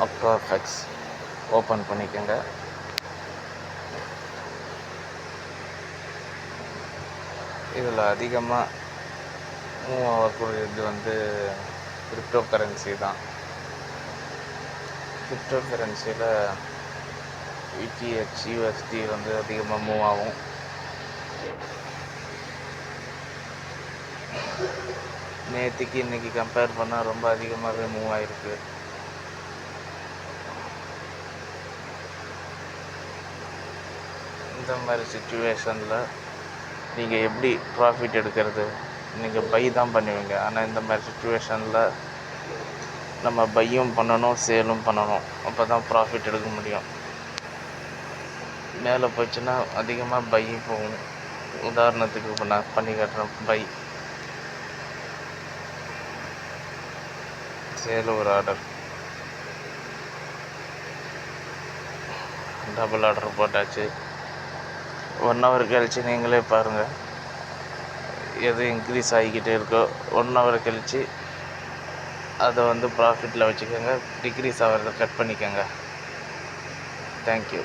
அக்வாஃபெக்ஸ் open பண்ணிக்கோங்க. இதில் அதிகமாக மூவ் ஆகக்கூடியது வந்து கிரிப்டோ கரன்சி தான். கிரிப்டோ கரன்சியில் ETH USD வந்து அதிகமாக மூவ் ஆகும். நேற்றுக்கு இன்றைக்கி கம்பேர் பண்ணால் ரொம்ப அதிகமாகவே மூவ் ஆகிருக்கு. இந்த மாதிரி சுச்சுவேஷனில் நீங்கள் எப்படி ப்ராஃபிட் எடுக்கிறது? நீங்கள் பை தான் பண்ணுவீங்க. ஆனால் இந்த மாதிரி சுச்சுவேஷனில் நம்ம பையும் பண்ணணும், சேலும் பண்ணணும். அப்போ தான் ப்ராஃபிட் எடுக்க முடியும். மேலே போச்சுன்னா அதிகமாக பை போகும். உதாரணத்துக்கு இப்போ நான் பண்ணி காட்டுறேன். பை, சேல் ஒரு ஆர்டர், டபுள் ஆர்டர் போட்டாச்சு. 1 ஹவர் கழித்து நீங்களே பாருங்கள் எது இன்க்ரீஸ் ஆகிக்கிட்டே இருக்கோ. 1 ஹவர் கழித்து அதை வந்து ப்ராஃபிட்டில் வச்சுக்கோங்க. டிக்ரீஸ் ஆகிறத கட் பண்ணிக்கோங்க. தேங்க்யூ.